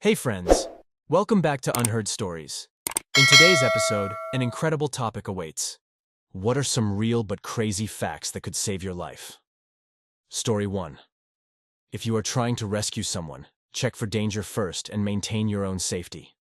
Hey friends, welcome back to Unheard Stories. In today's episode, an incredible topic awaits. What are some real but crazy facts that could save your life? Story 1. If you are trying to rescue someone, check for danger first and maintain your own safety.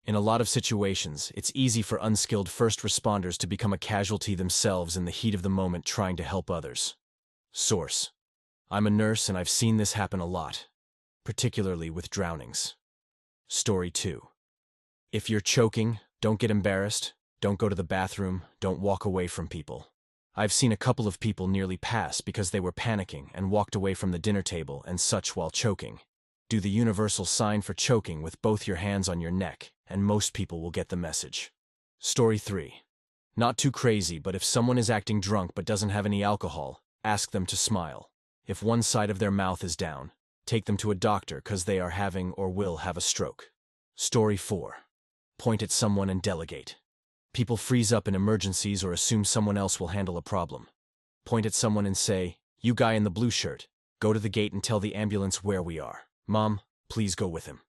In a lot of situations, it's easy for unskilled first responders to become a casualty themselves in the heat of the moment trying to help others. Source: I'm a nurse and I've seen this happen a lot, particularly with drownings. Story 2. If you're choking, don't get embarrassed, don't go to the bathroom, don't walk away from people. I've seen a couple of people nearly pass because they were panicking and walked away from the dinner table and such while choking. Do the universal sign for choking with both your hands on your neck, and most people will get the message. Story 3. Not too crazy, but if someone is acting drunk but doesn't have any alcohol, ask them to smile. If one side of their mouth is down, take them to a doctor because they are having or will have a stroke. Story 4. Point at someone and delegate. People freeze up in emergencies or assume someone else will handle a problem. Point at someone and say, "You guy in the blue shirt, go to the gate and tell the ambulance where we are. Mom, please go with him."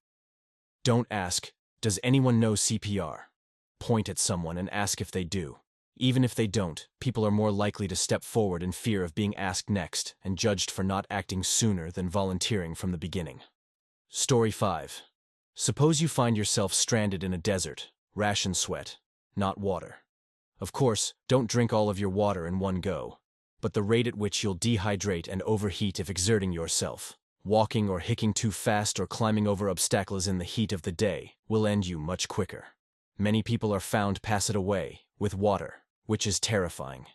Don't ask, "Does anyone know CPR?" Point at someone and ask if they do. Even if they don't, people are more likely to step forward in fear of being asked next and judged for not acting sooner than volunteering from the beginning. Story 5. Suppose you find yourself stranded in a desert, ration sweat, not water. Of course, don't drink all of your water in one go, but the rate at which you'll dehydrate and overheat if exerting yourself, walking or hiking too fast or climbing over obstacles in the heat of the day, will end you much quicker. Many people are found pass it away, with water, which is terrifying.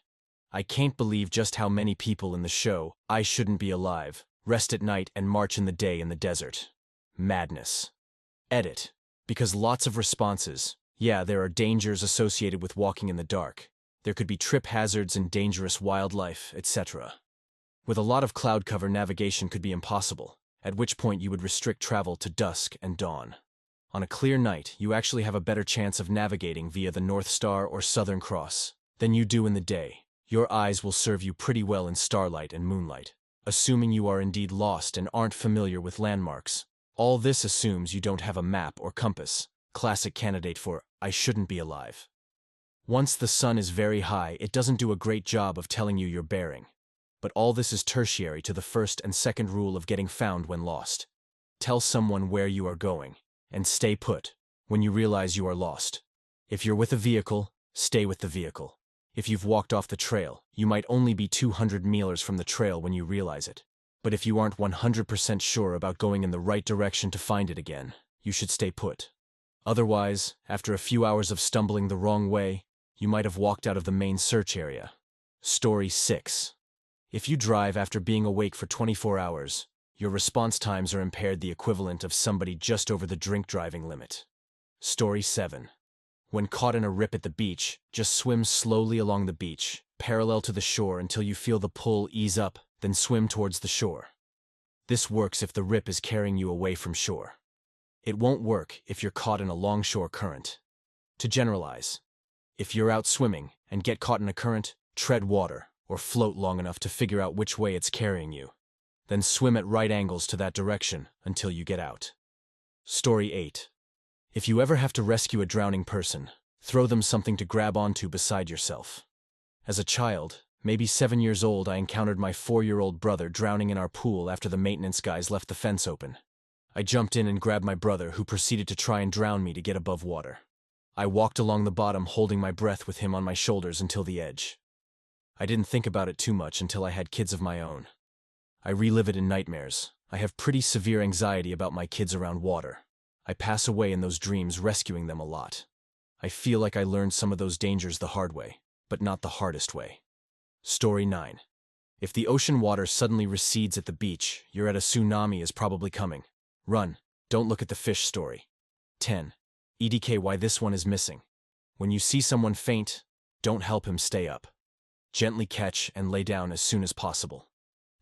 I can't believe just how many people in the show I Shouldn't Be Alive rest at night and march in the day in the desert. Madness. Edit. Because lots of responses. Yeah, there are dangers associated with walking in the dark. There could be trip hazards and dangerous wildlife, etc. With a lot of cloud cover, navigation could be impossible, at which point you would restrict travel to dusk and dawn. On a clear night, you actually have a better chance of navigating via the North Star or Southern Cross than you do in the day. Your eyes will serve you pretty well in starlight and moonlight, assuming you are indeed lost and aren't familiar with landmarks. All this assumes you don't have a map or compass, classic candidate for I shouldn't be alive. Once the sun is very high, it doesn't do a great job of telling you your bearing. But all this is tertiary to the first and second rule of getting found when lost. Tell someone where you are going, and stay put when you realize you are lost. If you're with a vehicle, stay with the vehicle. If you've walked off the trail, you might only be 200 meters from the trail when you realize it. But if you aren't 100% sure about going in the right direction to find it again, you should stay put. Otherwise, after a few hours of stumbling the wrong way, you might have walked out of the main search area. Story 6. If you drive after being awake for 24 hours, your response times are impaired, the equivalent of somebody just over the drink driving limit. Story 7. When caught in a rip at the beach, just swim slowly along the beach, parallel to the shore until you feel the pull ease up, then swim towards the shore. This works if the rip is carrying you away from shore. It won't work if you're caught in a longshore current. To generalize, if you're out swimming and get caught in a current, tread water or float long enough to figure out which way it's carrying you. Then swim at right angles to that direction until you get out. Story 8. If you ever have to rescue a drowning person, throw them something to grab onto beside yourself. As a child, maybe 7 years old, I encountered my 4-year-old brother drowning in our pool after the maintenance guys left the fence open. I jumped in and grabbed my brother, who proceeded to try and drown me to get above water. I walked along the bottom holding my breath with him on my shoulders until the edge. I didn't think about it too much until I had kids of my own. I relive it in nightmares. I have pretty severe anxiety about my kids around water. I pass away in those dreams rescuing them a lot. I feel like I learned some of those dangers the hard way, but not the hardest way. Story 9. If the ocean water suddenly recedes at the beach, you're at a tsunami is probably coming. Run. Don't look at the fish. Story 10. EDK, why this one is missing. When you see someone faint, don't help him stay up. Gently catch and lay down as soon as possible.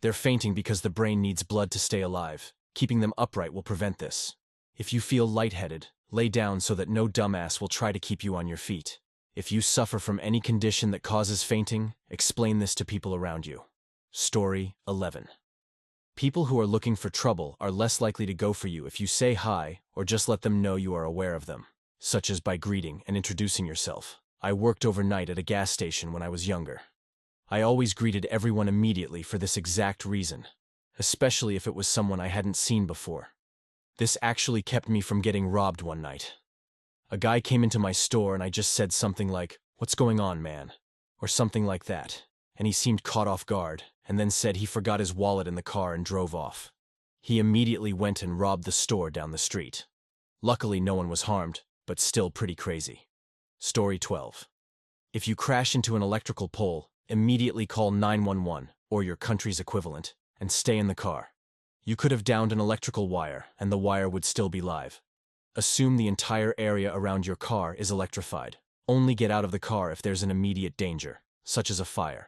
They're fainting because the brain needs blood to stay alive. Keeping them upright will prevent this. If you feel lightheaded, lay down so that no dumbass will try to keep you on your feet. If you suffer from any condition that causes fainting, explain this to people around you. Story 11. People who are looking for trouble are less likely to go for you if you say hi or just let them know you are aware of them, such as by greeting and introducing yourself. I worked overnight at a gas station when I was younger. I always greeted everyone immediately for this exact reason, especially if it was someone I hadn't seen before. This actually kept me from getting robbed one night. A guy came into my store and I just said something like, "What's going on, man?" or something like that, and he seemed caught off guard, and then said he forgot his wallet in the car and drove off. He immediately went and robbed the store down the street. Luckily, no one was harmed, but still pretty crazy. Story 12. If you crash into an electrical pole, immediately call 911, or your country's equivalent, and stay in the car. You could have downed an electrical wire, and the wire would still be live. Assume the entire area around your car is electrified. Only get out of the car if there's an immediate danger, such as a fire.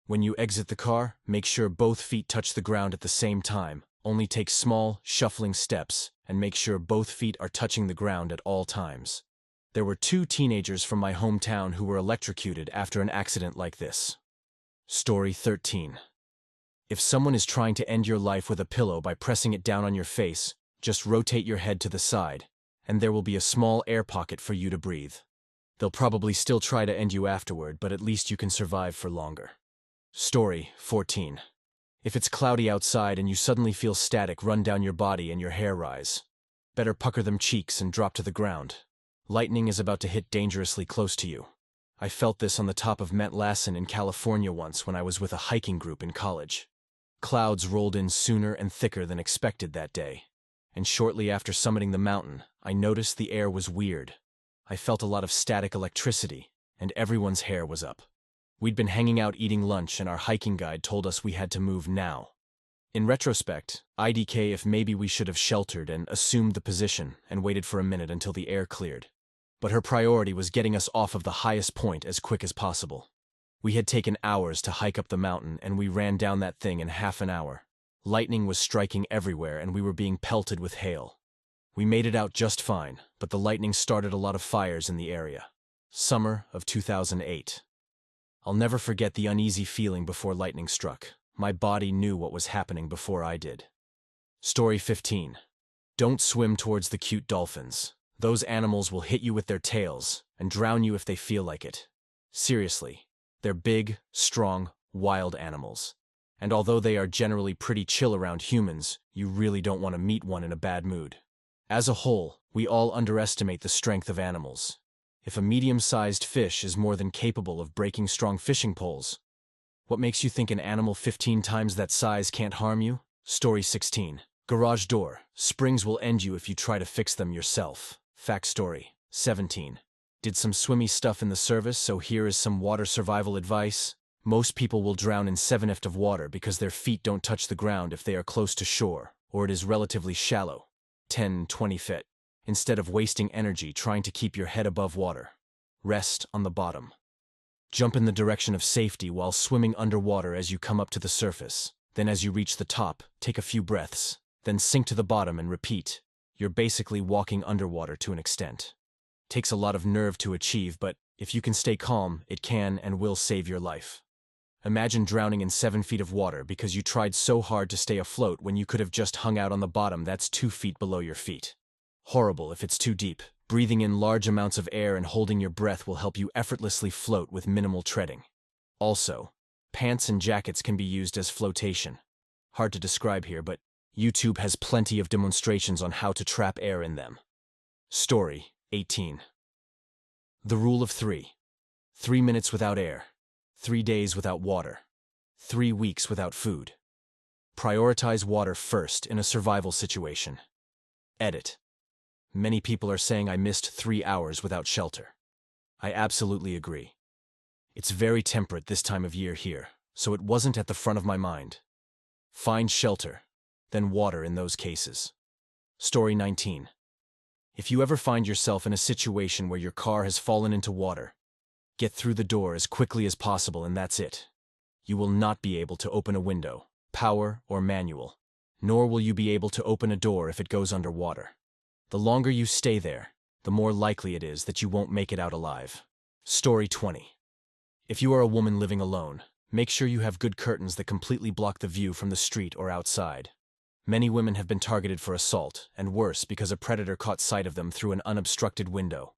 When you exit the car, make sure both feet touch the ground at the same time. Only take small, shuffling steps, and make sure both feet are touching the ground at all times. There were 2 teenagers from my hometown who were electrocuted after an accident like this. Story 13. If someone is trying to end your life with a pillow by pressing it down on your face, just rotate your head to the side, and there will be a small air pocket for you to breathe. They'll probably still try to end you afterward, but at least you can survive for longer. Story 14. If it's cloudy outside and you suddenly feel static run down your body and your hair rise, better pucker them cheeks and drop to the ground. Lightning is about to hit dangerously close to you. I felt this on the top of Mount Lassen in California once when I was with a hiking group in college. Clouds rolled in sooner and thicker than expected that day, and shortly after summiting the mountain, I noticed the air was weird. I felt a lot of static electricity, and everyone's hair was up. We'd been hanging out eating lunch and our hiking guide told us we had to move now. In retrospect, IDK if maybe we should have sheltered and assumed the position and waited for a minute until the air cleared. But her priority was getting us off of the highest point as quick as possible. We had taken hours to hike up the mountain and we ran down that thing in half an hour. Lightning was striking everywhere and we were being pelted with hail. We made it out just fine, but the lightning started a lot of fires in the area. Summer of 2008. I'll never forget the uneasy feeling before lightning struck. My body knew what was happening before I did. Story 15. Don't swim towards the cute dolphins. Those animals will hit you with their tails and drown you if they feel like it. Seriously, they're big, strong, wild animals. And although they are generally pretty chill around humans, you really don't want to meet one in a bad mood. As a whole, we all underestimate the strength of animals. If a medium-sized fish is more than capable of breaking strong fishing poles, what makes you think an animal 15 times that size can't harm you? Story 16. Garage door. Springs will end you if you try to fix them yourself. Fact story 17. Did some swimmy stuff in the service, so here is some water survival advice. Most people will drown in 7 feet of water because their feet don't touch the ground if they are close to shore, or it is relatively shallow, 10-20 feet. Instead of wasting energy trying to keep your head above water, rest on the bottom. Jump in the direction of safety while swimming underwater as you come up to the surface. Then as you reach the top, take a few breaths, then sink to the bottom and repeat. You're basically walking underwater to an extent. Takes a lot of nerve to achieve, but if you can stay calm, it can and will save your life. Imagine drowning in 7 feet of water because you tried so hard to stay afloat when you could have just hung out on the bottom that's 2 feet below your feet. Horrible if it's too deep. Breathing in large amounts of air and holding your breath will help you effortlessly float with minimal treading. Also, pants and jackets can be used as flotation. Hard to describe here, but YouTube has plenty of demonstrations on how to trap air in them. Story 18. The rule of 3. 3 minutes without air. 3 days without water. 3 weeks without food. Prioritize water first in a survival situation. Edit. Many people are saying I missed 3 hours without shelter. I absolutely agree. It's very temperate this time of year here, so it wasn't at the front of my mind. Find shelter, then water in those cases. Story 19. If you ever find yourself in a situation where your car has fallen into water, get through the door as quickly as possible and that's it. You will not be able to open a window, power or manual, nor will you be able to open a door if it goes underwater. The longer you stay there, the more likely it is that you won't make it out alive. Story 20. If you are a woman living alone, make sure you have good curtains that completely block the view from the street or outside. Many women have been targeted for assault, and worse because a predator caught sight of them through an unobstructed window.